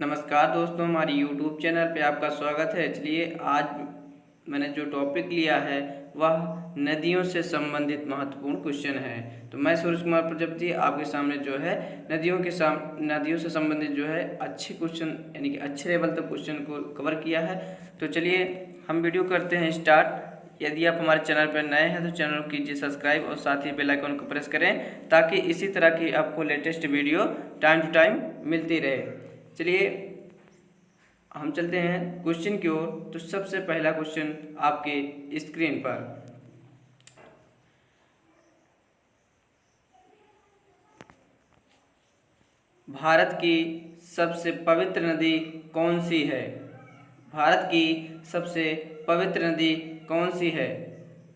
नमस्कार दोस्तों, हमारी YouTube चैनल पे आपका स्वागत है। चलिए आज मैंने जो टॉपिक लिया है वह नदियों से संबंधित महत्वपूर्ण क्वेश्चन है। तो मैं सूरज कुमार प्रजापति आपके सामने जो है नदियों से संबंधित जो है अच्छे क्वेश्चन यानी कि अच्छे लेवल तक क्वेश्चन को कवर किया है। तो चलिए हम वीडियो करते हैं स्टार्ट। यदि आप हमारे चैनल पर नए हैं तो चैनल को कीजिए सब्सक्राइब और साथ ही बेल आइकन को प्रेस करें ताकि इसी तरह की आपको latest video time to time मिलती रहे। चलिए हम चलते हैं क्वेश्चन की ओर। तो सबसे पहला क्वेश्चन आपके स्क्रीन पर, भारत की सबसे पवित्र नदी कौन सी है? भारत की सबसे पवित्र नदी कौन सी है?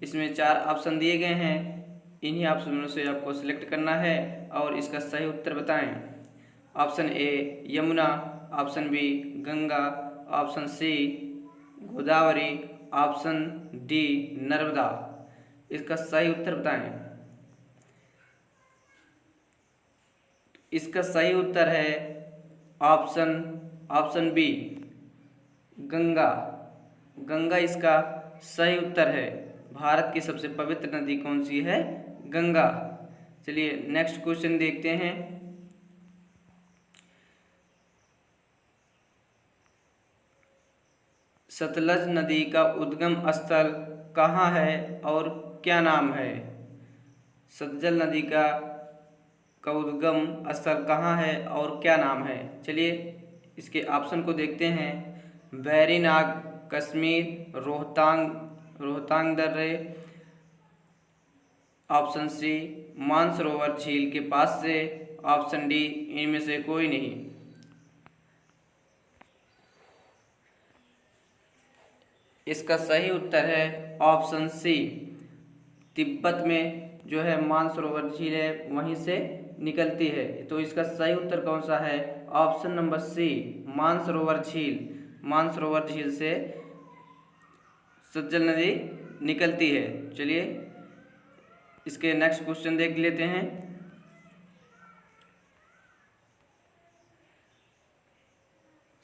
इसमें 4 ऑप्शन दिए गए हैं। इन्हीं ऑप्शनों से आपको सिलेक्ट करना है और इसका सही उत्तर बताएं। Option A Yamuna, option B Ganga, option C Godavari, option D Narmada. इसका सही उत्तर बताएं। इसका सही उत्तर है option option B Ganga. Ganga इसका सही उत्तर है। भारत की सबसे पवित्र नदी कौन सी है? गंगा। चलिए नेक्स्ट क्वेश्चन देखते हैं। सतलज नदी का उद्गम स्थल कहाँ है और क्या नाम है? सतलज नदी का उद्गम स्थल कहाँ है और क्या नाम है? चलिए इसके ऑप्शन को देखते हैं। वेरीनाग, कश्मीर, रोहतांग दर्रे, ऑप्शन सी मानसरोवर झील के पास से, ऑप्शन डी इनमें से कोई नहीं। इसका सही उत्तर है ऑप्शन सी, तिब्बत में जो है मानसरोवर झील है वहीं से निकलती है। तो इसका सही उत्तर कौन सा है? ऑप्शन नंबर सी मानसरोवर झील। मानसरोवर झील से सतलज नदी निकलती है। चलिए इसके नेक्स्ट क्वेश्चन देख लेते हैं।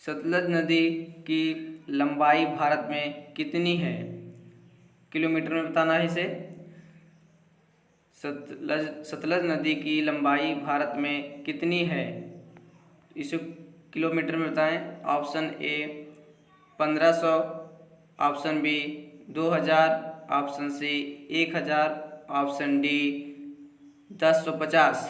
सतलज नदी की लंबाई भारत में कितनी है? किलोमीटर में बताना है इसे। सतलज नदी की लंबाई भारत में कितनी है? इसे किलोमीटर में बताएं। Option A 1500, option B 2000, option C 1000, option D 1050।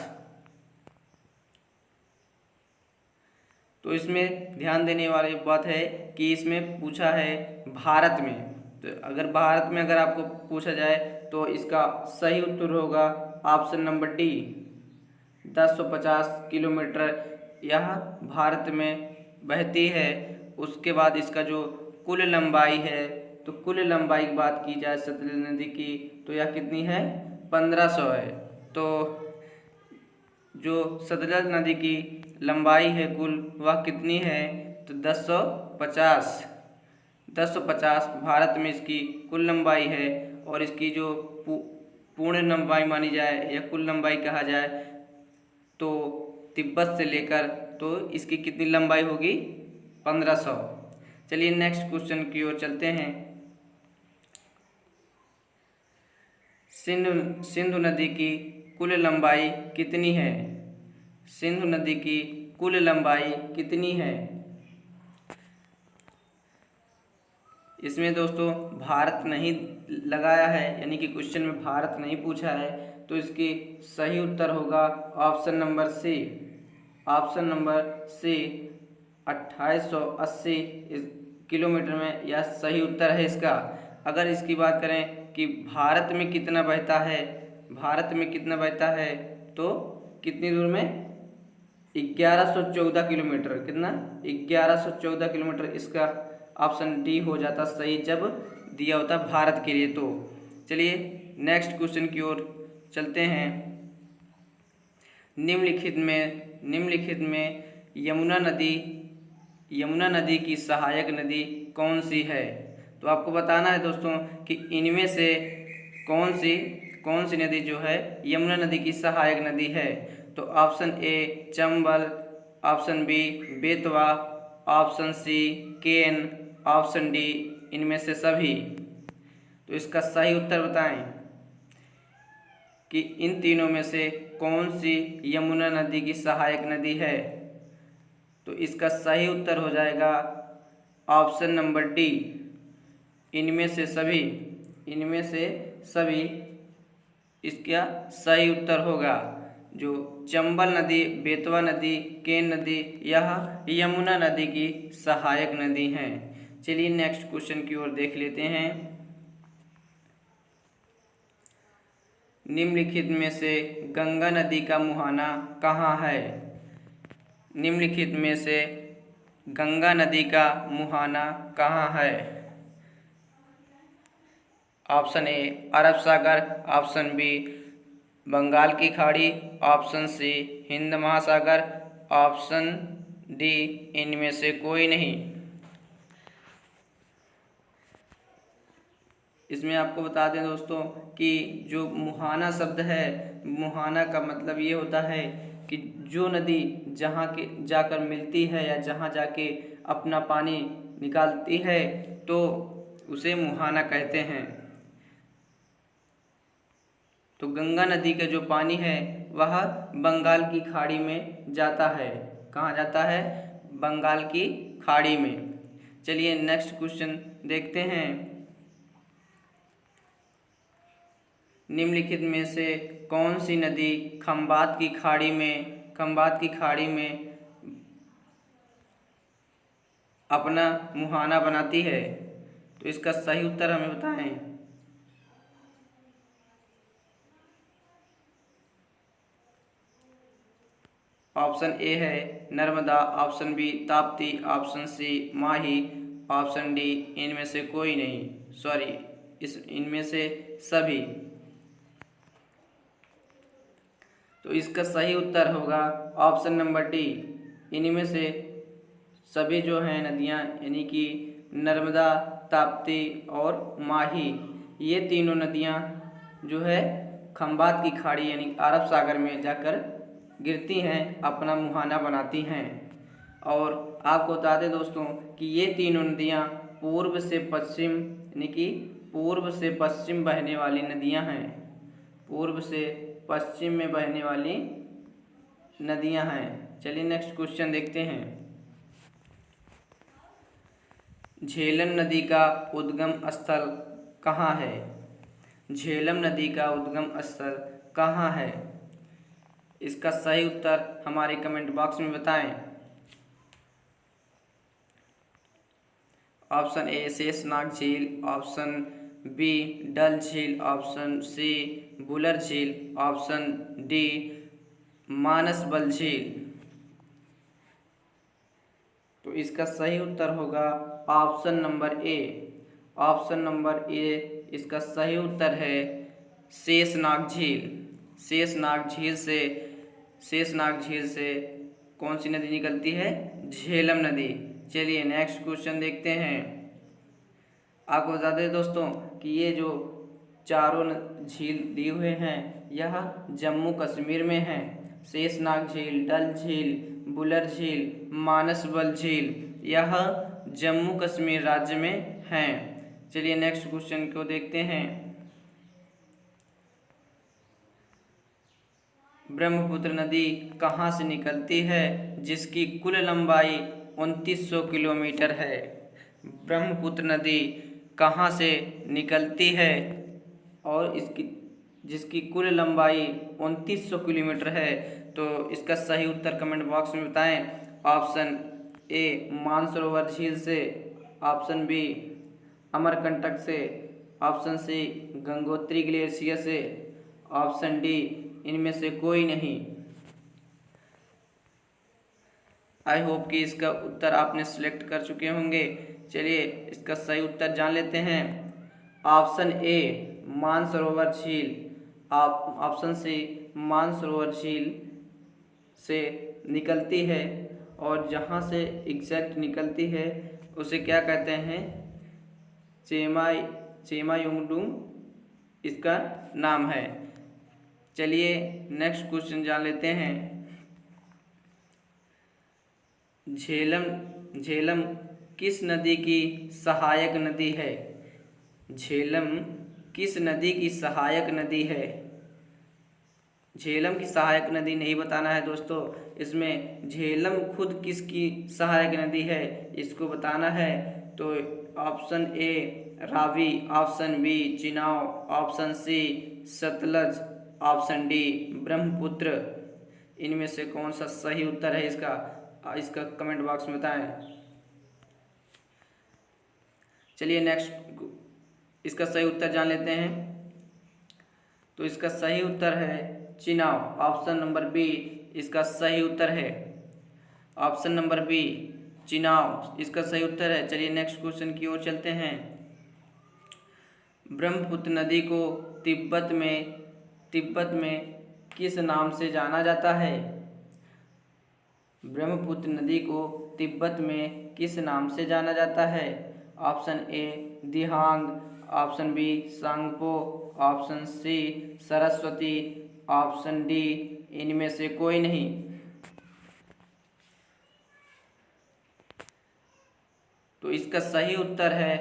तो इसमें ध्यान देने वाली बात है कि इसमें पूछा है भारत में। तो अगर भारत में अगर आपको पूछा जाए तो इसका सही उत्तर होगा ऑप्शन नंबर डी 1050 किलोमीटर यह भारत में बहती है। उसके बाद इसका जो कुल लंबाई है, तो कुल लंबाई की बात की जाए सतलज नदी की तो यह कितनी है? 1500 है। तो जो सतलज नदी की लंबाई है कुल वह कितनी है? तो 1050 भारत में इसकी कुल लंबाई है। और इसकी जो पूर्ण लंबाई मानी जाए या कुल लंबाई कहा जाए तो तिब्बत से लेकर तो इसकी कितनी लंबाई होगी? 1500। चलिए नेक्स्ट क्वेश्चन की ओर चलते हैं। सिंधु नदी की कुल लंबाई कितनी है? सिंधु नदी की कुल लंबाई कितनी है? इसमें दोस्तों भारत नहीं लगाया है, यानी कि क्वेश्चन में भारत नहीं पूछा है। तो इसकी सही उत्तर होगा option number C. Option number C 2880 kilometre में यह सही उत्तर है इसका। अगर इसकी बात करें कि भारत में कितना बहता है, भारत में कितना बहता है तो कितनी दूर में? 1114 किलोमीटर। कितना? 1114 किलोमीटर। इसका ऑप्शन डी हो जाता सही जब दिया होता भारत के लिए। तो चलिए नेक्स्ट क्वेश्चन की ओर चलते हैं। निम्नलिखित में यमुना नदी की सहायक नदी कौन सी है? तो आपको बताना है दोस्तों कि इनमें से कौन सी नदी जो है यमुना नदी की सहायक नदी है। तो option A Chambal, option B Betwa, option C Ken, option D इनमें से सभी। तो इसका सही उत्तर बताएं कि इन तीनों में से कौन सी यमुना नदी की सहायक नदी है। तो इसका सही उत्तर हो जाएगा ऑप्शन नंबर डी, इनमें से सभी। इनमें से सभी इसका सही उत्तर होगा। जो चंबल नदी, बेतवा नदी, केन नदी, यह यमुना नदी की सहायक नदी हैं। चलिए नेक्स्ट क्वेश्चन की ओर देख लेते हैं। निम्नलिखित में से गंगा नदी का मुहाना कहाँ है। निम्नलिखित में से गंगा नदी का मुहाना कहाँ है। ऑप्शन ए अरब सागर, ऑप्शन बी बंगाल की खाड़ी, ऑप्शन सी हिंद महासागर, ऑप्शन डी इनमें से कोई नहीं। इसमें आपको बता दें दोस्तों कि जो मुहाना शब्द है, मुहाना का मतलब ये होता है कि जो नदी जहाँ के जाकर मिलती है या जहाँ जाके अपना पानी निकालती है तो उसे मुहाना कहते हैं। तो गंगा नदी का जो पानी है वह बंगाल की खाड़ी में जाता है। कहाँ जाता है? बंगाल की खाड़ी में। चलिए नेक्स्ट क्वेश्चन देखते हैं। निम्नलिखित में से कौन सी नदी खंबात की खाड़ी में अपना मुहाना बनाती है। तो इसका सही उत्तर हमें बताएं। ऑप्शन ए है Narmada, option B Tapti, option C Mahi, option D इनमें से कोई नहीं, इनमें से सभी। तो इसका सही उत्तर होगा ऑप्शन नंबर डी, इनमें से सभी जो हैं नदियां, यानी कि नर्मदा, ताप्ती और माही, ये तीनों नदियां जो है खंबात की खाड़ी यानी अरब सागर में जाकर गिरती हैं, अपना मुहाना बनाती हैं। और आपको बता दें दोस्तों कि ये तीनों नदियां पूर्व से पश्चिम यानी कि पूर्व से पश्चिम बहने वाली नदियां हैं। पूर्व से पश्चिम में बहने वाली नदियां हैं। चलिए नेक्स्ट क्वेश्चन देखते हैं। झेलम नदी का उद्गम स्थल कहाँ है। झेलम नदी का उद्गम स्थल कहाँ है। इसका सही उत्तर हमारे कमेंट बॉक्स में बताएं। ऑप्शन ए शेषनाग झील, ऑप्शन बी डल झील, ऑप्शन सी बुलर झील, ऑप्शन डी मानसबल झील। तो इसका सही उत्तर होगा ऑप्शन नंबर ए। ऑप्शन नंबर ए इसका सही उत्तर है शेषनाग झील। शेषनाग झील से कौन सी नदी निकलती है? झेलम नदी। चलिए नेक्स्ट क्वेश्चन देखते हैं। आपको बता दें दोस्तों कि ये जो चारों झील दिए हुए हैं यह जम्मू कश्मीर में हैं। शेषनाग झील, डल झील, बुलर झील, मानसबल झील, यह जम्मू कश्मीर राज्य में हैं। चलिए नेक्स्ट क्वेश्चन को देखते हैं। ब्रह्मपुत्र नदी कहाँ से निकलती है जिसकी कुल लंबाई 2900 किलोमीटर है। ब्रह्मपुत्र नदी कहाँ से निकलती है और जिसकी कुल लंबाई 2900 किलोमीटर है। तो इसका सही उत्तर कमेंट बॉक्स में बताएं। ऑप्शन ए मानसरोवर झील से, ऑप्शन बी अमरकंटक से, ऑप्शन सी गंगोत्री ग्लेशियर से, ऑप्शन डी इनमें से कोई नहीं। आई होप कि इसका उत्तर आपने सिलेक्ट कर चुके होंगे। चलिए इसका सही उत्तर जान लेते हैं। ऑप्शन ए मानसरोवर झील, ऑप्शन सी मानसरोवर झील से निकलती है और जहाँ से एग्जैक्ट निकलती है उसे क्या कहते हैं? चेमायुंगडुंग इसका नाम है। चलिए नेक्स्ट क्वेश्चन जान लेते हैं। झेलम झेलम किस नदी की सहायक नदी है? झेलम किस नदी की सहायक नदी है? झेलम की सहायक नदी नहीं बताना है दोस्तों, इसमें झेलम खुद किसकी सहायक नदी है इसको बताना है। तो option A Ravi, option B Chenab, option C Sutlej, option D Brahmaputra. इनमें से कौन सा सही उत्तर है इसका कमेंट बॉक्स में बताएं। चलिए नेक्स्ट इसका सही उत्तर जान लेते हैं। तो इसका सही उत्तर है चिनाब, ऑप्शन नंबर बी इसका सही उत्तर है। ऑप्शन नंबर बी चिनाब इसका सही उत्तर है। चलिए नेक्स्ट क्वेश्चन की ओर चलते हैं। ब्रह्मपुत्र नदी को तिब्बत में किस नाम से जाना जाता है? ब्रह्मपुत्र नदी को तिब्बत में किस नाम से जाना जाता है? Option A Dihang, option B Tsangpo, option C Saraswati, option D इनमें से कोई नहीं। तो इसका सही उत्तर है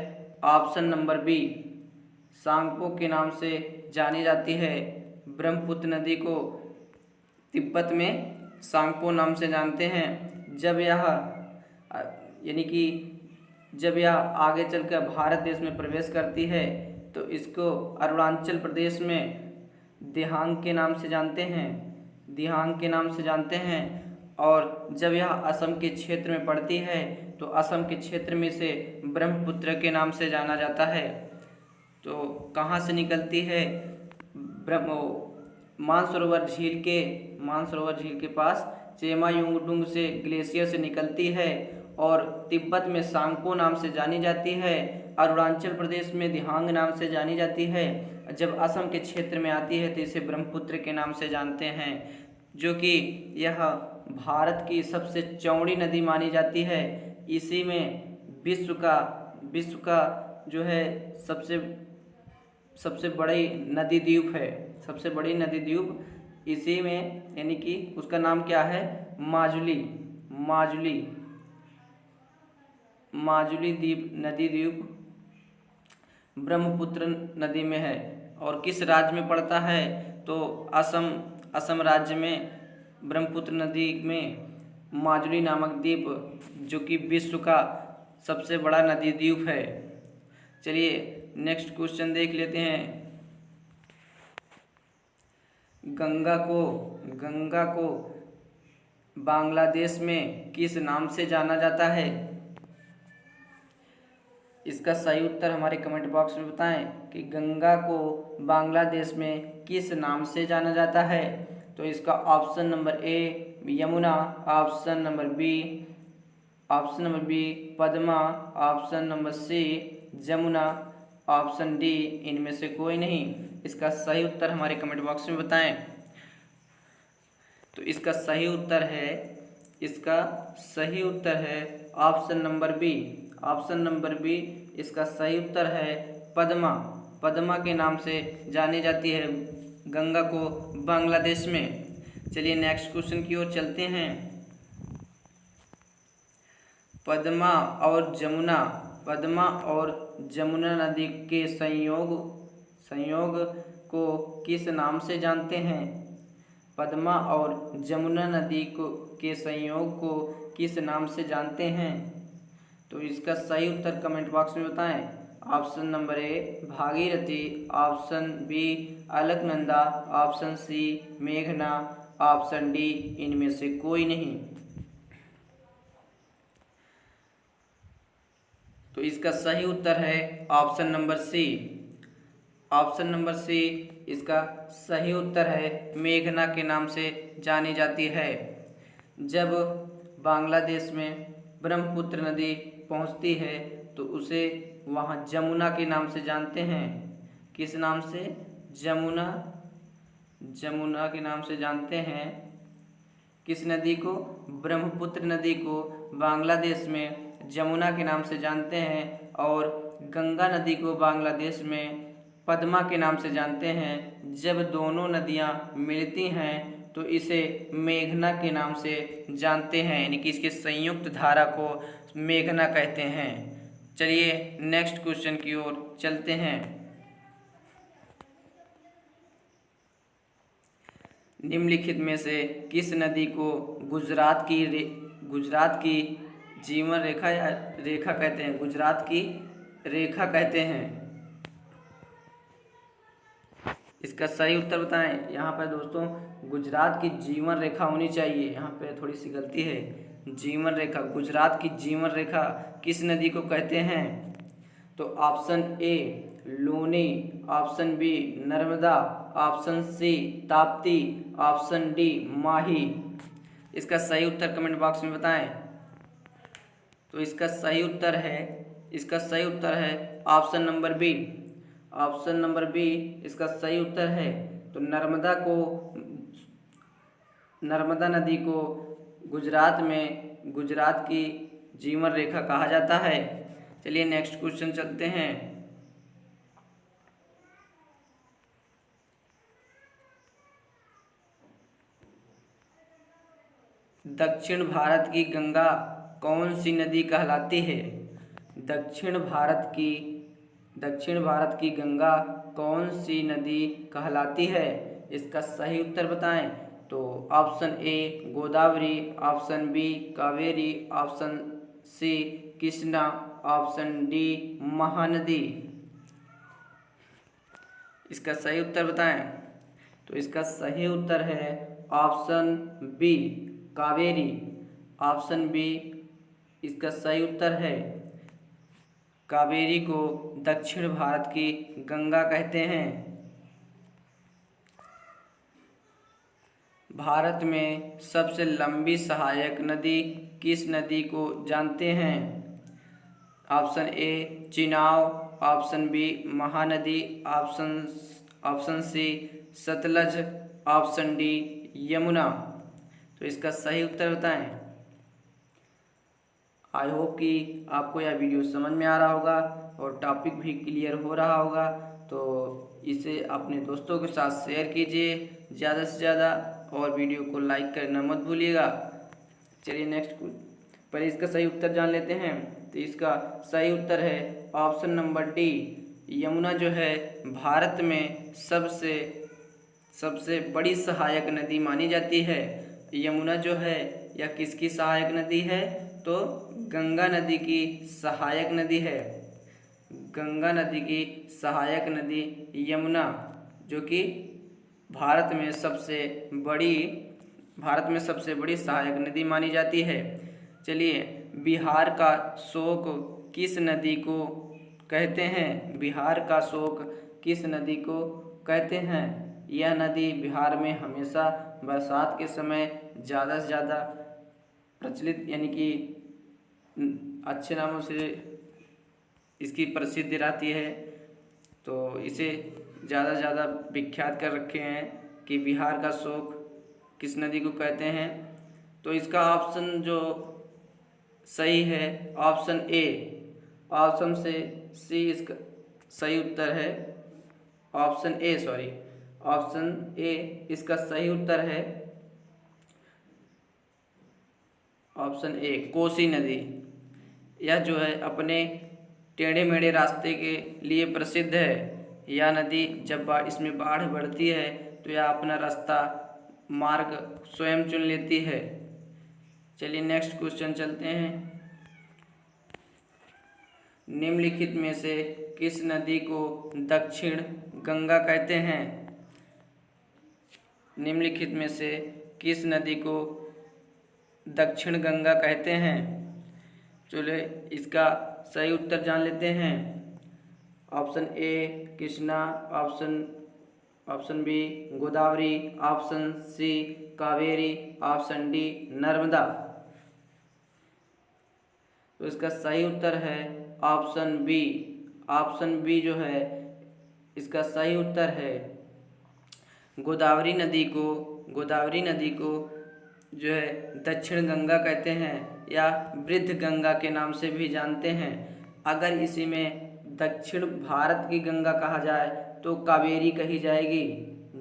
ऑप्शन नंबर बी, सांगपो के नाम से जानी जाती है। ब्रह्मपुत्र नदी को तिब्बत में सांगपो नाम से जानते हैं। जब यह आगे चलकर भारत देश में प्रवेश करती है तो इसको अरुणाचल प्रदेश में दिहांग के नाम से जानते हैं। और जब यह असम के क्षेत्र में पड़ती है तो असम के क्षेत्र में से ब्रह्मपुत्र के नाम से जाना जाता है। तो कहाँ से निकलती है? मानसरोवर झील के पास चेमायुंगडुंग से ग्लेशियर से निकलती है और तिब्बत में सांगपो नाम से जानी जाती है। अरुणाचल प्रदेश में दिहांग नाम से जानी जाती है। जब असम के क्षेत्र में आती है तो इसे ब्रह्मपुत्र के नाम से जानते हैं, जो कि यह भारत की सबसे चौड़ी नदी मानी जाती है। इसी में विश्व का जो है सबसे बड़ी नदी द्वीप है। सबसे बड़ी नदी द्वीप इसी में, यानी कि उसका नाम क्या है? माजुली द्वीप, नदी द्वीप ब्रह्मपुत्र नदी में है। और किस राज्य में पड़ता है? तो असम राज्य में ब्रह्मपुत्र नदी में माजुली नामक द्वीप, जो कि विश्व का सबसे बड़ा नदी द्वीप है। चलिए नेक्स्ट क्वेश्चन देख लेते हैं। गंगा को बांग्लादेश में किस नाम से जाना जाता है? इसका सही उत्तर हमारे कमेंट बॉक्स में बताएं कि गंगा को बांग्लादेश में किस नाम से जाना जाता है। तो इसका option number A Yamuna, option number B Padma, option number C Jamuna, option D इनमें से कोई नहीं। इसका सही उत्तर हमारे कमेंट बॉक्स में बताएं। तो इसका सही उत्तर है ऑप्शन नंबर बी इसका सही उत्तर है पद्मा के नाम से जानी जाती है गंगा को बांग्लादेश में। चलिए नेक्स्ट क्वेश्चन की ओर चलते हैं। पद्मा और जमुना नदी के संयोग को किस नाम से जानते हैं? पद्मा और जमुना नदी के संयोग को किस नाम से जानते हैं? तो इसका सही उत्तर कमेंट बॉक्स में बताएं। Option number A Bhagirathi, option B Alaknanda, option C मेघना, ऑप्शन डी इनमें से कोई नहीं। तो इसका सही उत्तर है ऑप्शन नंबर सी इसका सही उत्तर है, मेघना के नाम से जानी जाती है। जब बांग्लादेश में ब्रह्मपुत्र नदी पहुंचती है तो उसे वहां जमुना के नाम से जानते हैं। किस नाम से? जमुना के नाम से जानते हैं। किस नदी को? ब्रह्मपुत्र नदी को बांग्लादेश में जमुना के नाम से जानते हैं और गंगा नदी को बांग्लादेश में पद्मा के नाम से जानते हैं। जब दोनों नदियां मिलती हैं तो इसे मेघना के नाम से जानते हैं, यानी कि इसके संयुक्त धारा को मेघना कहते हैं। चलिए नेक्स्ट क्वेश्चन की ओर चलते हैं। निम्नलिखित में से किस नदी को गुजरात की जीवन रेखा या रेखा कहते हैं, गुजरात की रेखा कहते हैं? इसका सही उत्तर बताएं। यहाँ पर दोस्तों गुजरात की जीवन रेखा होनी चाहिए, यहाँ पे थोड़ी सी गलती है। जीवन रेखा, गुजरात की जीवन रेखा किस नदी को कहते हैं? तो option A Luni, option B Narmada, option C Tapti, option D Mahi. इसका सही उत्तर कमेंट बॉक्स में बताएं। तो इसका सही उत्तर है option number B. Option number B इसका सही उत्तर है। तो नर्मदा नदी को गुजरात की जीवन रेखा कहा जाता है। चलिए नेक्स्ट क्वेश्चन चलते हैं। दक्षिण भारत की गंगा कौन सी नदी कहलाती है? दक्षिण भारत की गंगा कौन सी नदी कहलाती है? इसका सही उत्तर बताएं। तो option A Godavari, option B Kaveri, option C Krishna, option D Mahanadi. इसका सही उत्तर बताएं। तो इसका सही उत्तर है option B Kaveri. Option B इसका सही उत्तर है। कावेरी को दक्षिण भारत की गंगा कहते हैं। भारत में सबसे लंबी सहायक नदी किस नदी को जानते हैं? Option A Chenab, option B Mahanadi, option C Sutlej, option D Yamuna. तो इसका सही उत्तर बताएं। आई होप कि आपको यह वीडियो समझ में आ रहा होगा और टॉपिक भी क्लियर हो रहा होगा। तो इसे अपने दोस्तों के साथ शेयर कीजिए ज़्यादा से ज़्यादा और वीडियो को लाइक करना मत भूलिएगा। चलिए नेक्स्ट पर इसका सही उत्तर जान लेते हैं। तो इसका सही उत्तर है ऑप्शन नंबर डी यमुना जो है भारत में सबसे बड़ी सहायक नदी मानी जाती है। यमुना जो है यह किसकी सहायक नदी है? तो गंगा नदी की सहायक नदी है। गंगा नदी की सहायक नदी यमुना, जो कि भारत में सबसे बड़ी सहायक नदी मानी जाती है। चलिए बिहार का शोक किस नदी को कहते हैं? बिहार का शोक किस नदी को कहते हैं? यह नदी बिहार में हमेशा बरसात के समय ज़्यादा से ज़्यादा प्रचलित, यानी कि अच्छे नामों से इसकी प्रसिद्धि रहती है। तो इसे ज़्यादा से ज़्यादा विख्यात कर रखे हैं कि बिहार का शोक किस नदी को कहते हैं। तो इसका ऑप्शन जो सही है ऑप्शन ए, ऑप्शन से सी इसका सही उत्तर है। ऑप्शन ए इसका सही उत्तर है। ऑप्शन ए कोसी नदी। यह जो है अपने टेढ़े मेढ़े रास्ते के लिए प्रसिद्ध है। यह नदी जब इसमें बाढ़ बढ़ती है तो यह अपना रास्ता मार्ग स्वयं चुन लेती है। चलिए नेक्स्ट क्वेश्चन चलते हैं। निम्नलिखित में से किस नदी को दक्षिण गंगा कहते हैं? निम्नलिखित में से किस नदी को दक्षिण गंगा कहते हैं? चलिए इसका सही उत्तर जान लेते हैं। Option A Krishna, option B Godavari, option C Kaveri, option D Narmada. तो इसका सही उत्तर है ऑप्शन बी। ऑप्शन बी जो है इसका सही उत्तर है। गोदावरी नदी को जो है दक्षिण गंगा कहते हैं या वृद्ध गंगा के नाम से भी जानते हैं। अगर इसी में दक्षिण भारत की गंगा कहा जाए तो कावेरी कही जाएगी,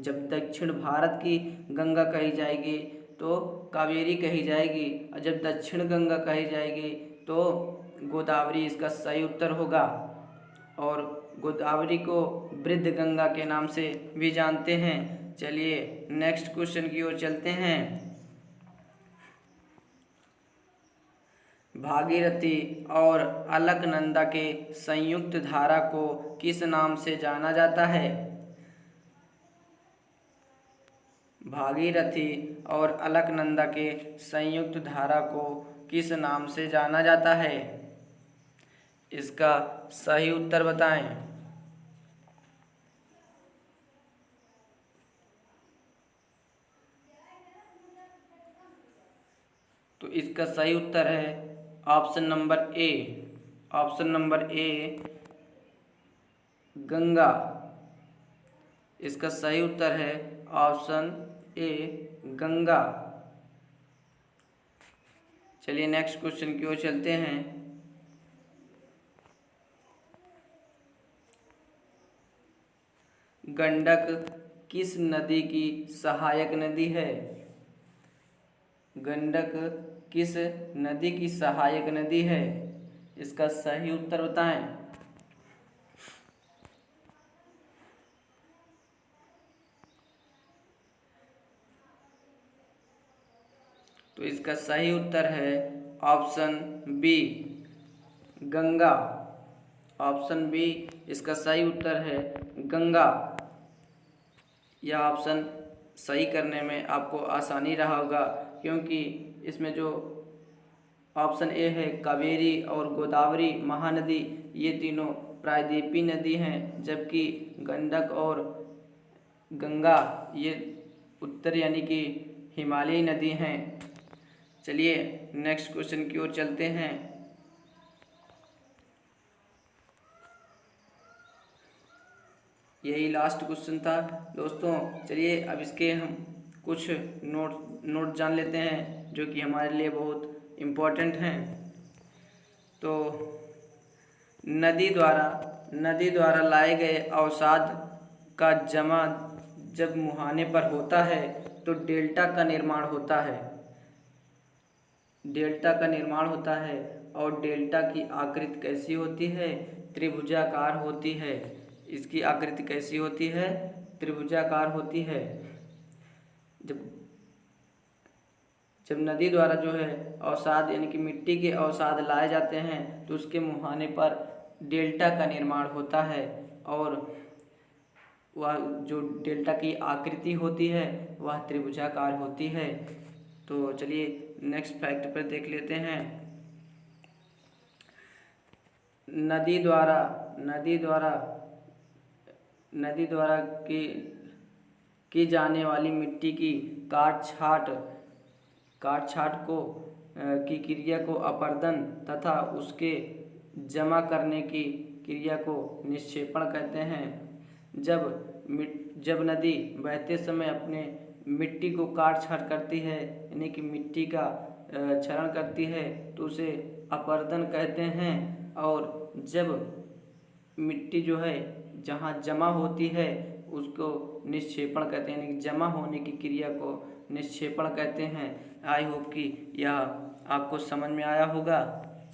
जब दक्षिण भारत की गंगा कही जाएगी तो कावेरी कही जाएगी, और जब दक्षिण गंगा कही जाएगी तो गोदावरी इसका सही उत्तर होगा। और गोदावरी को वृद्ध गंगा के नाम से भी जानते हैं। चलिए नेक्स्ट क्वेश्चन की ओर चलते हैं। भागीरथी और अलकनंदा के संयुक्त धारा को किस नाम से जाना जाता है? भागीरथी और अलकनंदा के संयुक्त धारा को किस नाम से जाना जाता है? इसका सही उत्तर बताएं। तो इसका सही उत्तर है ऑप्शन नंबर ए। ऑप्शन नंबर ए गंगा। इसका सही उत्तर है ऑप्शन ए गंगा। चलिए नेक्स्ट क्वेश्चन की ओर चलते हैं। गंडक किस नदी की सहायक नदी है? गंडक किस नदी की सहायक नदी है? इसका सही उत्तर बताएं। तो इसका सही उत्तर है option B Ganga. Option B इसका सही उत्तर है गंगा। यह ऑप्शन सही करने में आपको आसानी रहा होगा, क्योंकि इसमें जो ऑप्शन ए है कावेरी और गोदावरी महानदी, ये तीनों प्रायद्वीपीय नदी हैं, जबकि गंडक और गंगा ये उत्तर यानी कि हिमालयी नदी हैं। चलिए नेक्स्ट क्वेश्चन की ओर चलते हैं। यही लास्ट क्वेश्चन था दोस्तों। चलिए अब इसके हम कुछ नोट जान लेते हैं जो कि हमारे लिए बहुत इम्पोर्टेंट हैं। तो नदी द्वारा लाए गए अवसाद का जमा जब मुहाने पर होता है तो डेल्टा का निर्माण होता है। डेल्टा का निर्माण होता है और डेल्टा की आकृति कैसी होती है? त्रिभुजाकार होती है। इसकी आकृति कैसी होती है? त्रिभुजाकार होती है। जब नदी द्वारा जो है अवसाद यानी कि मिट्टी के अवसाद लाए जाते हैं तो उसके मुहाने पर डेल्टा का निर्माण होता है, और वह जो डेल्टा की आकृति होती है वह त्रिभुजाकार होती है। तो चलिए नेक्स्ट फैक्ट पर देख लेते हैं। नदी द्वारा की जाने वाली मिट्टी की काट छाट को की क्रिया को अपरदन तथा उसके जमा करने की क्रिया को निक्षेपण कहते हैं। जब नदी बहते समय अपने मिट्टी को काट छाट करती है यानी कि मिट्टी का क्षरण करती है तो उसे अपरदन कहते हैं। और जब मिट्टी जो है जहाँ जमा होती है उसको निक्षेपण कहते हैं, यानी कि जमा होने की क्रिया को निक्षेपण कहते हैं। आई होप कि यह आपको समझ में आया होगा।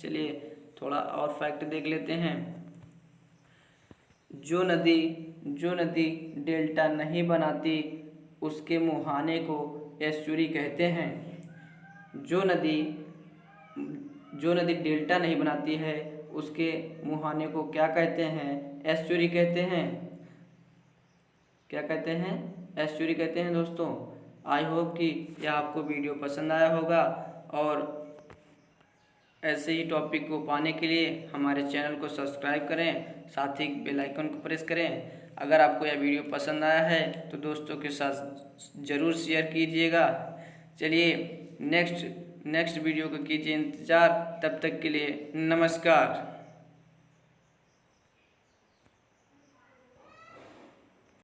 चलिए थोड़ा और फैक्ट देख लेते हैं। जो नदी डेल्टा नहीं बनाती उसके मुहाने को एस्चुरी कहते हैं। जो नदी डेल्टा नहीं बनाती है उसके मुहाने को क्या कहते हैं? एस्चुरी कहते हैं। क्या कहते हैं? एस्चुरी कहते हैं दोस्तों। आई होप कि यह आपको वीडियो पसंद आया होगा, और ऐसे ही टॉपिक को पाने के लिए हमारे चैनल को सब्सक्राइब करें, साथ ही बेल आइकन को प्रेस करें। अगर आपको यह वीडियो पसंद आया है तो दोस्तों के साथ ज़रूर शेयर कीजिएगा। चलिए नेक्स्ट वीडियो का कीजिए इंतज़ार। तब तक के लिए नमस्कार।